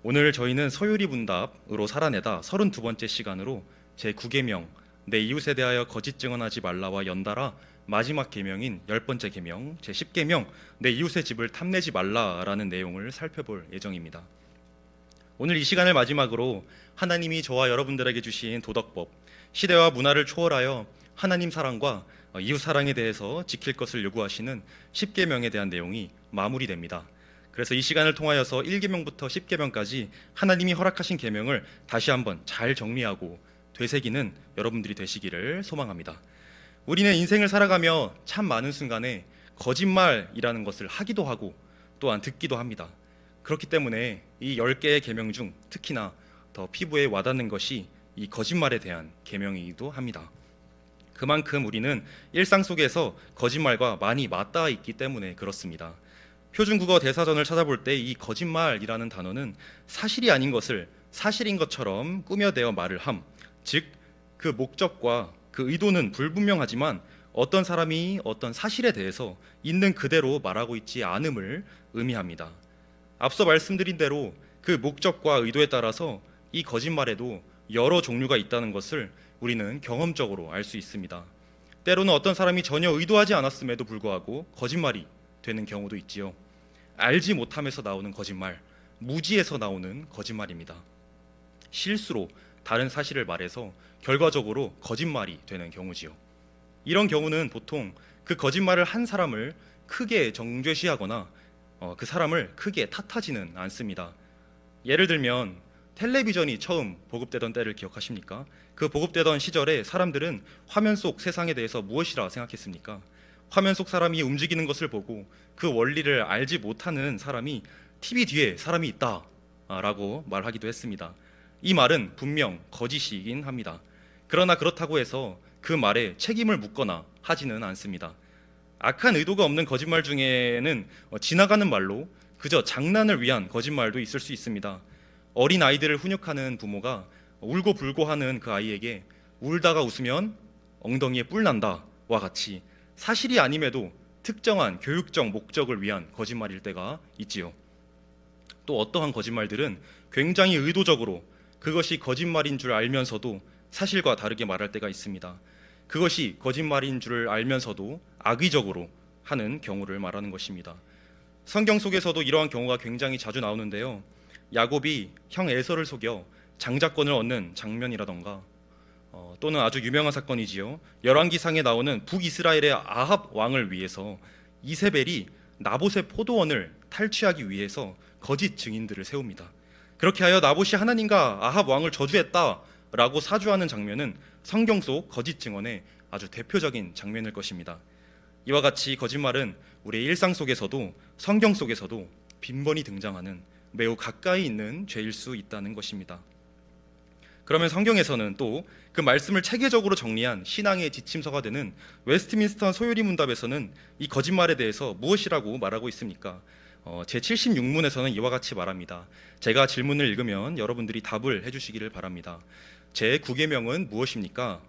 오늘 저희는 서유리 문답으로 살아내다 32번째 시간으로 제9계명 내 이웃에 대하여 거짓 증언하지 말라와 연달아 마지막 계명인 10번째 계명 제10계명 내 이웃의 집을 탐내지 말라라는 내용을 살펴볼 예정입니다. 오늘 이 시간을 마지막으로 하나님이 저와 여러분들에게 주신 도덕법, 시대와 문화를 초월하여 하나님 사랑과 이웃 사랑에 대해서 지킬 것을 요구하시는 10계명에 대한 내용이 마무리됩니다. 그래서 이 시간을 통하여서 1계명부터 10계명까지 하나님이 허락하신 계명을 다시 한번 잘 정리하고 되새기는 여러분들이 되시기를 소망합니다. 우리는 인생을 살아가며 참 많은 순간에 거짓말이라는 것을 하기도 하고 또한 듣기도 합니다. 그렇기 때문에 이 10개의 계명 중 특히나 더 피부에 와닿는 것이 이 거짓말에 대한 계명이기도 합니다. 그만큼 우리는 일상 속에서 거짓말과 많이 맞닿아 있기 때문에 그렇습니다. 표준국어 대사전을 찾아볼 때 이 거짓말이라는 단어는 사실이 아닌 것을 사실인 것처럼 꾸며대어 말을 함, 즉 그 목적과 그 의도는 불분명하지만 어떤 사람이 어떤 사실에 대해서 있는 그대로 말하고 있지 않음을 의미합니다. 앞서 말씀드린 대로 그 목적과 의도에 따라서 이 거짓말에도 여러 종류가 있다는 것을 우리는 경험적으로 알 수 있습니다. 때로는 어떤 사람이 전혀 의도하지 않았음에도 불구하고 거짓말이 되는 경우도 있지요. 알지 못함에서 나오는 거짓말, 무지에서 나오는 거짓말입니다. 실수로 다른 사실을 말해서 결과적으로 거짓말이 되는 경우지요. 이런 경우는 보통 그 거짓말을 한 사람을 크게 정죄시하거나 그 사람을 크게 탓하지는 않습니다. 예를 들면 텔레비전이 처음 보급되던 때를 기억하십니까? 그 보급되던 시절에 사람들은 화면 속 세상에 대해서 무엇이라 생각했습니까? 화면 속 사람이 움직이는 것을 보고 그 원리를 알지 못하는 사람이 TV 뒤에 사람이 있다 라고 말하기도 했습니다. 이 말은 분명 거짓이긴 합니다. 그러나 그렇다고 해서 그 말에 책임을 묻거나 하지는 않습니다. 악한 의도가 없는 거짓말 중에는 지나가는 말로 그저 장난을 위한 거짓말도 있을 수 있습니다. 어린 아이들을 훈육하는 부모가 울고불고 하는 그 아이에게 울다가 웃으면 엉덩이에 뿔 난다와 같이 사실이 아님에도 특정한 교육적 목적을 위한 거짓말일 때가 있지요. 또 어떠한 거짓말들은 굉장히 의도적으로 그것이 거짓말인 줄 알면서도 사실과 다르게 말할 때가 있습니다. 그것이 거짓말인 줄 알면서도 악의적으로 하는 경우를 말하는 것입니다. 성경 속에서도 이러한 경우가 굉장히 자주 나오는데요. 야곱이 형 에서를 속여 장자권을 얻는 장면이라던가 또는 아주 유명한 사건이지요. 열왕기상에 나오는 북이스라엘의 아합 왕을 위해서 이세벨이 나봇의 포도원을 탈취하기 위해서 거짓 증인들을 세웁니다. 그렇게 하여 나봇이 하나님과 아합 왕을 저주했다라고 사주하는 장면은 성경 속 거짓 증언의 아주 대표적인 장면일 것입니다. 이와 같이 거짓말은 우리의 일상 속에서도 성경 속에서도 빈번히 등장하는 매우 가까이 있는 죄일 수 있다는 것입니다. 그러면 성경에서는 또 그 말씀을 체계적으로 정리한 신앙의 지침서가 되는 웨스트민스터 소요리 문답에서는 이 거짓말에 대해서 무엇이라고 말하고 있습니까? 제76문에서는 이와 같이 말합니다. 제가 질문을 읽으면 여러분들이 답을 해주시기를 바랍니다. 제9계명은 무엇입니까?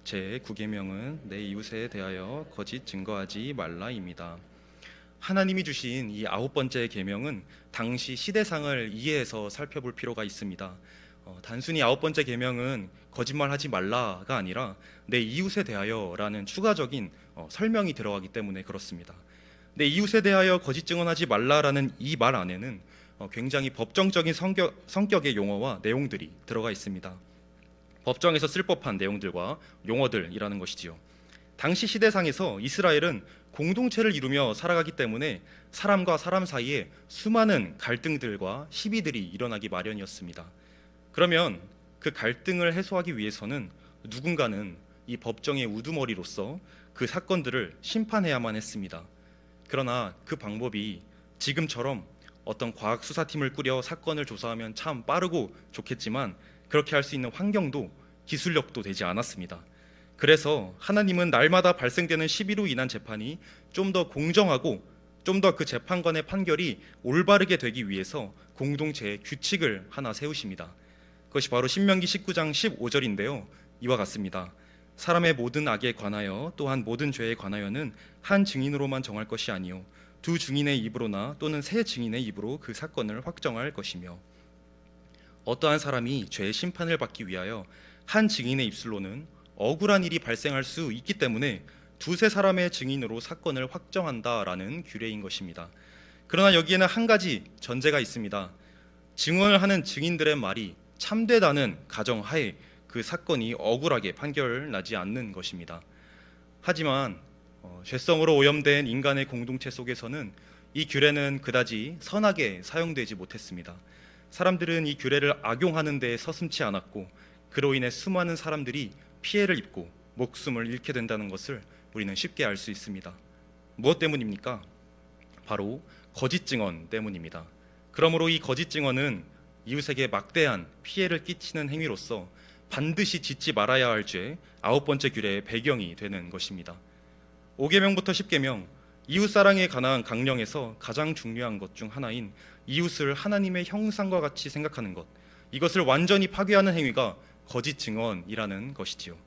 제9계명은 내 이웃에 대하여 거짓 증거하지 말라입니다. 하나님이 주신 이 9번째 계명은 당시 시대상을 이해해서 살펴볼 필요가 있습니다. 단순히 9번째 계명은 거짓말하지 말라가 아니라 내 이웃에 대하여라는 추가적인 설명이 들어가기 때문에 그렇습니다. 내 이웃에 대하여 거짓 증언하지 말라라는 이 말 안에는 굉장히 법정적인 성격의 용어와 내용들이 들어가 있습니다. 법정에서 쓸 법한 내용들과 용어들이라는 것이지요. 당시 시대상에서 이스라엘은 공동체를 이루며 살아가기 때문에 사람과 사람 사이에 수많은 갈등들과 시비들이 일어나기 마련이었습니다. 그러면 그 갈등을 해소하기 위해서는 누군가는 이 법정의 우두머리로서 그 사건들을 심판해야만 했습니다. 그러나 그 방법이 지금처럼 어떤 과학수사팀을 꾸려 사건을 조사하면 참 빠르고 좋겠지만 그렇게 할 수 있는 환경도 기술력도 되지 않았습니다. 그래서 하나님은 날마다 발생되는 시비로 인한 재판이 좀 더 공정하고 좀 더 그 재판관의 판결이 올바르게 되기 위해서 공동체의 규칙을 하나 세우십니다. 그것이 바로 신명기 19장 15절인데요. 이와 같습니다. 사람의 모든 악에 관하여 또한 모든 죄에 관하여는 한 증인으로만 정할 것이 아니요 두 증인의 입으로나 또는 세 증인의 입으로 그 사건을 확정할 것이며 어떠한 사람이 죄의 심판을 받기 위하여 한 증인의 입술로는 억울한 일이 발생할 수 있기 때문에 두세 사람의 증인으로 사건을 확정한다라는 규례인 것입니다. 그러나 여기에는 한 가지 전제가 있습니다. 증언을 하는 증인들의 말이 참되다는 가정하에 그 사건이 억울하게 판결나지 않는 것입니다. 하지만 죄성으로 오염된 인간의 공동체 속에서는 이 규례는 그다지 선하게 사용되지 못했습니다. 사람들은 이 규례를 악용하는 데 서슴지 않았고 그로 인해 수많은 사람들이 피해를 입고 목숨을 잃게 된다는 것을 우리는 쉽게 알 수 있습니다. 무엇 때문입니까? 바로 거짓 증언 때문입니다. 그러므로 이 거짓 증언은 이웃에게 막대한 피해를 끼치는 행위로서 반드시 짓지 말아야 할 죄 아홉 번째 규례의 배경이 되는 것입니다. 5계명부터 10계명, 이웃 사랑에 관한 강령에서 가장 중요한 것 중 하나인 이웃을 하나님의 형상과 같이 생각하는 것, 이것을 완전히 파괴하는 행위가 거짓 증언이라는 것이지요.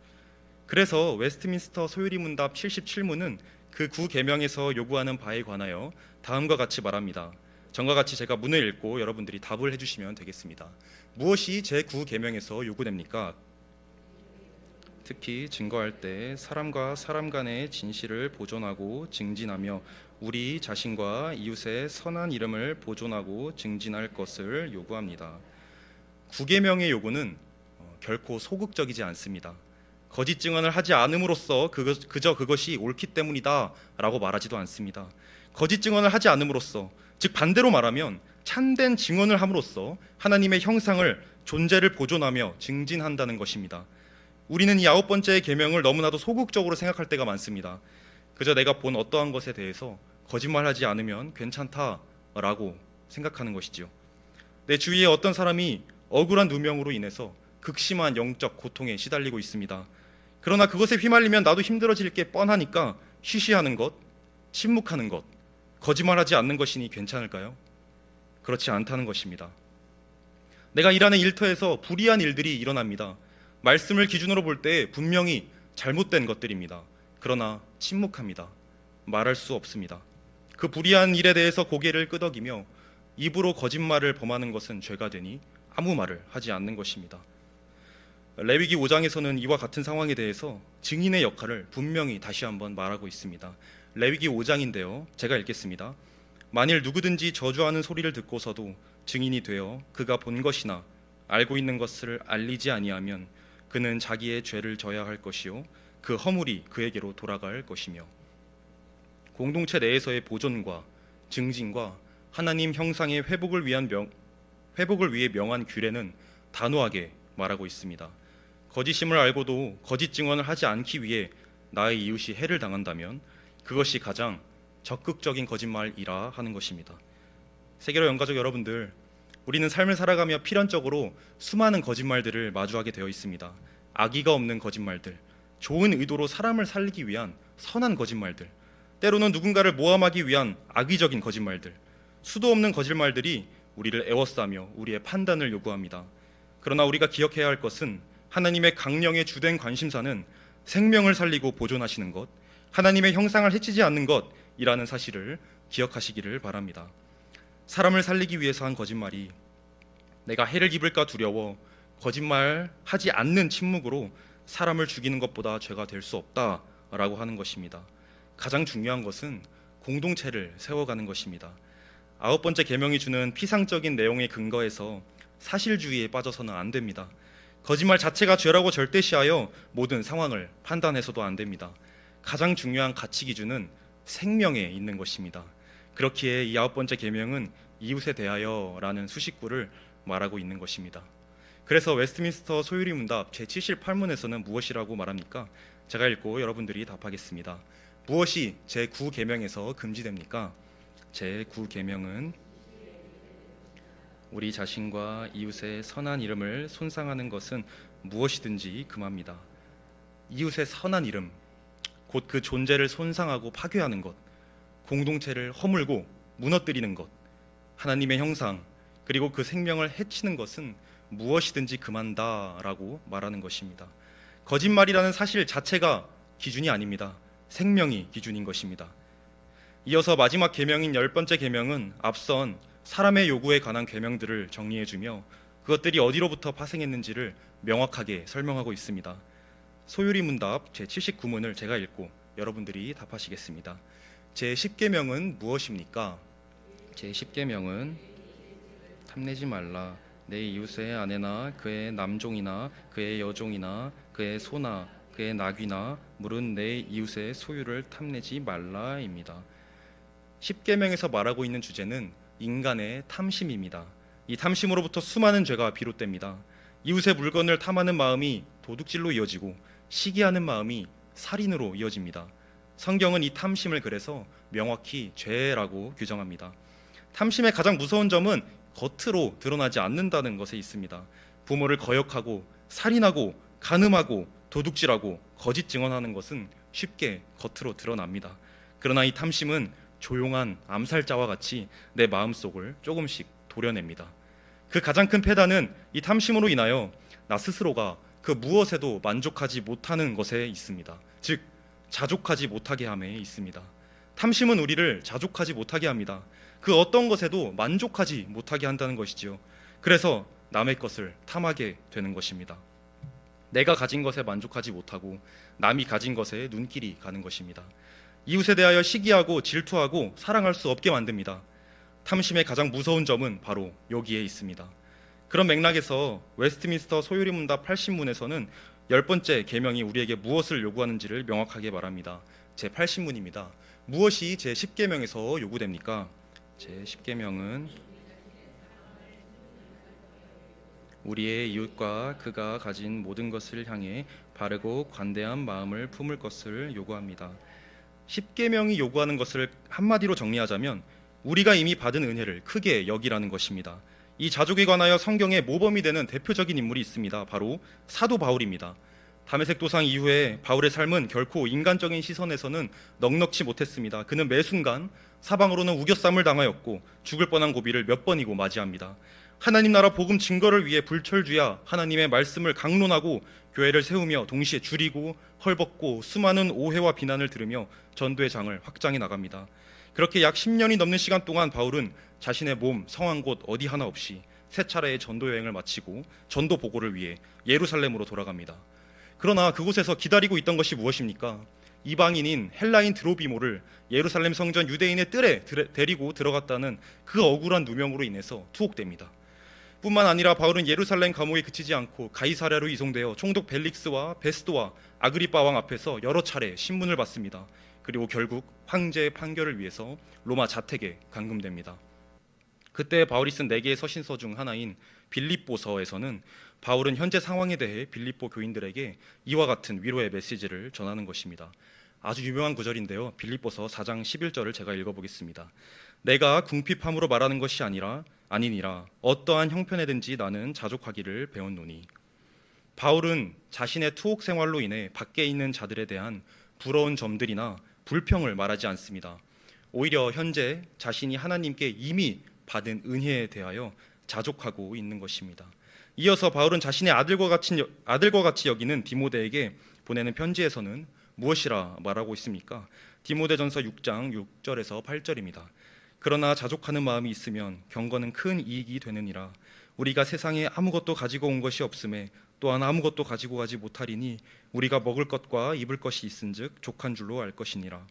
그래서 웨스트민스터 소유리 문답 77문은 그 9계명에서 요구하는 바에 관하여 다음과 같이 말합니다. 전과 같이 제가 문을 읽고 여러분들이 답을 해주시면 되겠습니다. 무엇이 제9계명에서 요구됩니까? 특히 증거할 때 사람과 사람 간의 진실을 보존하고 증진하며 우리 자신과 이웃의 선한 이름을 보존하고 증진할 것을 요구합니다. 9계명의 요구는 결코 소극적이지 않습니다. 거짓 증언을 하지 않음으로써 그저 그것이 옳기 때문이다 라고 말하지도 않습니다. 거짓 증언을 하지 않음으로써, 즉 반대로 말하면 참된 증언을 함으로써 하나님의 형상을, 존재를 보존하며 증진한다는 것입니다. 우리는 이 아홉 번째 계명을 너무나도 소극적으로 생각할 때가 많습니다. 그저 내가 본 어떠한 것에 대해서 거짓말하지 않으면 괜찮다라고 생각하는 것이지요. 내 주위에 어떤 사람이 억울한 누명으로 인해서 극심한 영적 고통에 시달리고 있습니다. 그러나 그것에 휘말리면 나도 힘들어질 게 뻔하니까 쉬쉬하는 것, 침묵하는 것, 거짓말하지 않는 것이니 괜찮을까요? 그렇지 않다는 것입니다. 내가 일하는 일터에서 불의한 일들이 일어납니다. 말씀을 기준으로 볼 때 분명히 잘못된 것들입니다. 그러나 침묵합니다. 말할 수 없습니다. 그 불의한 일에 대해서 고개를 끄덕이며 입으로 거짓말을 범하는 것은 죄가 되니 아무 말을 하지 않는 것입니다. 레위기 5장에서는 이와 같은 상황에 대해서 증인의 역할을 분명히 다시 한번 말하고 있습니다. 레위기 5장인데요. 제가 읽겠습니다. 만일 누구든지 저주하는 소리를 듣고서도 증인이 되어 그가 본 것이나 알고 있는 것을 알리지 아니하면 그는 자기의 죄를 져야 할 것이요 그 허물이 그에게로 돌아갈 것이며, 공동체 내에서의 보존과 증진과 하나님 형상의 회복을 위해 명한 규례는 단호하게 말하고 있습니다. 거짓임을 알고도 거짓 증언을 하지 않기 위해 나의 이웃이 해를 당한다면 그것이 가장 적극적인 거짓말이라 하는 것입니다. 세계로 영가족 여러분들, 우리는 삶을 살아가며 필연적으로 수많은 거짓말들을 마주하게 되어 있습니다. 악의가 없는 거짓말들, 좋은 의도로 사람을 살리기 위한 선한 거짓말들, 때로는 누군가를 모함하기 위한 악의적인 거짓말들, 수도 없는 거짓말들이 우리를 애워싸며 우리의 판단을 요구합니다. 그러나 우리가 기억해야 할 것은 하나님의 강령의 주된 관심사는 생명을 살리고 보존하시는 것, 하나님의 형상을 해치지 않는 것이라는 사실을 기억하시기를 바랍니다. 사람을 살리기 위해서 한 거짓말이 내가 해를 입을까 두려워 거짓말하지 않는 침묵으로 사람을 죽이는 것보다 죄가 될 수 없다라고 하는 것입니다. 가장 중요한 것은 공동체를 세워가는 것입니다. 아홉 번째 계명이 주는 피상적인 내용에 근거해서 사실주의에 빠져서는 안 됩니다. 거짓말 자체가 죄라고 절대시하여 모든 상황을 판단해서도 안 됩니다. 가장 중요한 가치 기준은 생명에 있는 것입니다. 그렇기에 이 아홉 번째 계명은 이웃에 대하여라는 수식구를 말하고 있는 것입니다. 그래서 웨스트민스터 소유리 문답 제78문에서는 무엇이라고 말합니까? 제가 읽고 여러분들이 답하겠습니다. 무엇이 제9계명에서 금지됩니까? 제9계명은 우리 자신과 이웃의 선한 이름을 손상하는 것은 무엇이든지 금합니다. 이웃의 선한 이름, 곧 그 존재를 손상하고 파괴하는 것, 공동체를 허물고 무너뜨리는 것, 하나님의 형상, 그리고 그 생명을 해치는 것은 무엇이든지 금한다라고 말하는 것입니다. 거짓말이라는 사실 자체가 기준이 아닙니다. 생명이 기준인 것입니다. 이어서 마지막 계명인 10번째 계명은 앞선 사람의 요구에 관한 계명들을 정리해주며 그것들이 어디로부터 파생했는지를 명확하게 설명하고 있습니다. 소유리 문답 제79문을 제가 읽고 여러분들이 답하시겠습니다. 제10계명은 무엇입니까? 제10계명은 탐내지 말라. 내 이웃의 아내나 그의 남종이나 그의 여종이나 그의 소나 그의 나귀나 물은 내 이웃의 소유를 탐내지 말라입니다. 10계명에서 말하고 있는 주제는 인간의 탐심입니다. 이 탐심으로부터 수많은 죄가 비롯됩니다. 이웃의 물건을 탐하는 마음이 도둑질로 이어지고 시기하는 마음이 살인으로 이어집니다. 성경은 이 탐심을 그래서 명확히 죄라고 규정합니다. 탐심의 가장 무서운 점은 겉으로 드러나지 않는다는 것에 있습니다. 부모를 거역하고 살인하고 간음하고 도둑질하고 거짓 증언하는 것은 쉽게 겉으로 드러납니다. 그러나 이 탐심은 조용한 암살자와 같이 내 마음속을 조금씩 도려냅니다. 그 가장 큰 패단은 이 탐심으로 인하여 나 스스로가 그 무엇에도 만족하지 못하는 것에 있습니다. 즉 자족하지 못하게 함에 있습니다. 탐심은 우리를 자족하지 못하게 합니다. 그 어떤 것에도 만족하지 못하게 한다는 것이지요. 그래서 남의 것을 탐하게 되는 것입니다. 내가 가진 것에 만족하지 못하고 남이 가진 것에 눈길이 가는 것입니다. 이웃에 대하여 시기하고 질투하고 사랑할 수 없게 만듭니다. 탐심의 가장 무서운 점은 바로 여기에 있습니다. 그런 맥락에서 웨스트민스터 소유리 문답 80문에서는 10번째 계명이 우리에게 무엇을 요구하는지를 명확하게 말합니다. 제80문입니다. 무엇이 제10계명에서 요구됩니까? 제10계명은 우리의 이웃과 그가 가진 모든 것을 향해 바르고 관대한 마음을 품을 것을 요구합니다. 10계명이 요구하는 것을 한마디로 정리하자면 우리가 이미 받은 은혜를 크게 여기라는 것입니다. 이 자족에 관하여 성경의 모범이 되는 대표적인 인물이 있습니다. 바로 사도 바울입니다. 다메섹 도상 이후에 바울의 삶은 결코 인간적인 시선에서는 넉넉지 못했습니다. 그는 매 순간 사방으로는 우겨쌈을 당하였고 죽을 뻔한 고비를 몇 번이고 맞이합니다. 하나님 나라 복음 증거를 위해 불철주야 하나님의 말씀을 강론하고 교회를 세우며 동시에 줄이고 헐벗고 수많은 오해와 비난을 들으며 전도의 장을 확장해 나갑니다. 그렇게 약 10년이 넘는 시간 동안 바울은 자신의 몸, 성한 곳 어디 하나 없이 세 차례의 전도 여행을 마치고 전도 보고를 위해 예루살렘으로 돌아갑니다. 그러나 그곳에서 기다리고 있던 것이 무엇입니까? 이방인인 헬라인 드로비모를 예루살렘 성전 유대인의 뜰에 데리고 들어갔다는 그 억울한 누명으로 인해서 투옥됩니다. 뿐만 아니라 바울은 예루살렘 감옥에 그치지 않고 가이사랴로 이송되어 총독 벨릭스와 베스도와 아그리빠 왕 앞에서 여러 차례 신문을 받습니다. 그리고 결국 황제의 판결을 위해서 로마 자택에 감금됩니다. 그때 바울이 쓴 4개의 서신서 중 하나인 빌립보서에서는 바울은 현재 상황에 대해 빌립보 교인들에게 이와 같은 위로의 메시지를 전하는 것입니다. 아주 유명한 구절인데요. 빌립보서 4장 11절을 제가 읽어보겠습니다. 내가 궁핍함으로 말하는 것이 아니니라 어떠한 형편에든지 나는 자족하기를 배웠노니. 바울은 자신의 투옥 생활로 인해 밖에 있는 자들에 대한 부러운 점들이나 불평을 말하지 않습니다. 오히려 현재 자신이 하나님께 이미 받은 은혜에 대하여 자족하고 있는 것입니다. 이어서 바울은 자신의 아들과 같이 여기는 디모데에게 보내는 편지에서는 무엇이라 말하고 있습니까? 디모데전서 6장 6절에서 8절입니다. 그러나 자족하는 마음이 있으면 경건은 큰 이익이 되느니라. 우리가 세상에 아무것도 가지고 온 것이 없음에 또한 아무것도 가지고 가지 못하리니 우리가 먹을 것과 입을 것이 있은즉 족한 줄로 알 것이니라.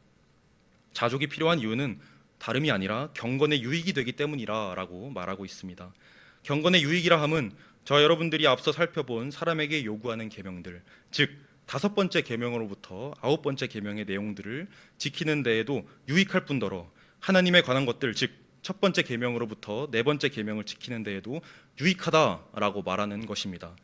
자족이 필요한 이유는 다름이 아니라 경건의 유익이 되기 때문이라 라고 말하고 있습니다. 경건의 유익이라 함은 저 여러분들이 앞서 살펴본 사람에게 요구하는 계명들, 즉 5번째 계명으로부터 9번째 계명의 내용들을 지키는 데에도 유익할 뿐더러 하나님에 관한 것들, 즉 첫 번째 계명으로부터 4번째 계명을 지키는 데에도 유익하다라고 말하는 것입니다.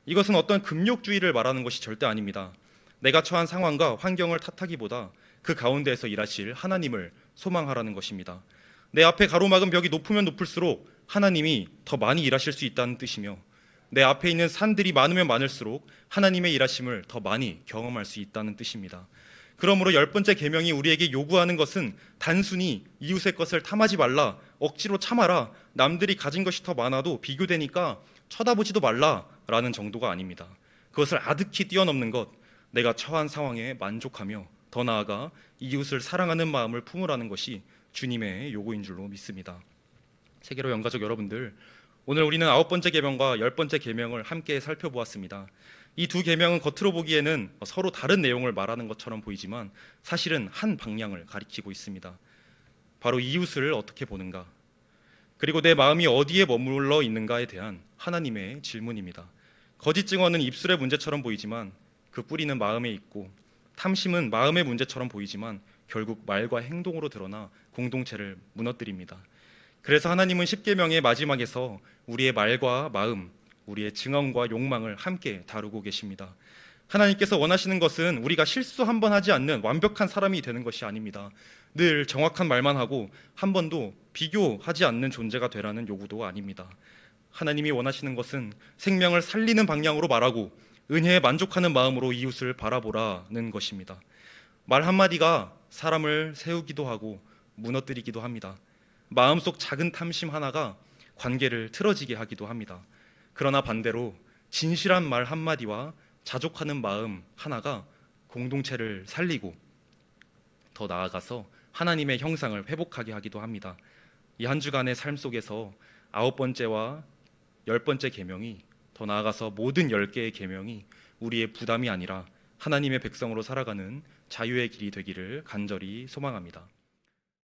이것은 어떤 금욕주의를 말하는 것이 절대 아닙니다. 내가 처한 상황과 환경을 탓하기보다 그 가운데에서 일하실 하나님을 소망하라는 것입니다. 내 앞에 가로막은 벽이 높으면 높을수록 하나님이 더 많이 일하실 수 있다는 뜻이며 내 앞에 있는 산들이 많으면 많을수록 하나님의 일하심을 더 많이 경험할 수 있다는 뜻입니다. 그러므로 10번째 계명이 우리에게 요구하는 것은 단순히 이웃의 것을 탐하지 말라, 억지로 참아라, 남들이 가진 것이 더 많아도 비교되니까 쳐다보지도 말라라는 정도가 아닙니다. 그것을 아득히 뛰어넘는 것, 내가 처한 상황에 만족하며 더 나아가 이웃을 사랑하는 마음을 품으라는 것이 주님의 요구인 줄로 믿습니다. 세계로 영가족 여러분들, 오늘 우리는 아홉 번째 계명과 열 번째 계명을 함께 살펴보았습니다. 이 두 계명은 겉으로 보기에는 서로 다른 내용을 말하는 것처럼 보이지만 사실은 한 방향을 가리키고 있습니다. 바로 이웃을 어떻게 보는가, 그리고 내 마음이 어디에 머물러 있는가에 대한 하나님의 질문입니다. 거짓 증언은 입술의 문제처럼 보이지만 그 뿌리는 마음에 있고, 탐심은 마음의 문제처럼 보이지만 결국 말과 행동으로 드러나 공동체를 무너뜨립니다. 그래서 하나님은 십계명의 마지막에서 우리의 말과 마음, 우리의 증언과 욕망을 함께 다루고 계십니다. 하나님께서 원하시는 것은 우리가 실수 한 번 하지 않는 완벽한 사람이 되는 것이 아닙니다. 늘 정확한 말만 하고 한 번도 비교하지 않는 존재가 되라는 요구도 아닙니다. 하나님이 원하시는 것은 생명을 살리는 방향으로 말하고 은혜에 만족하는 마음으로 이웃을 바라보라는 것입니다. 말 한마디가 사람을 세우기도 하고 무너뜨리기도 합니다. 마음속 작은 탐심 하나가 관계를 틀어지게 하기도 합니다. 그러나 반대로 진실한 말 한마디와 자족하는 마음 하나가 공동체를 살리고 더 나아가서 하나님의 형상을 회복하게 하기도 합니다. 이 한 주간의 삶 속에서 아홉 번째와 열 번째 계명이, 더 나아가서 모든 10개의 계명이 우리의 부담이 아니라 하나님의 백성으로 살아가는 자유의 길이 되기를 간절히 소망합니다.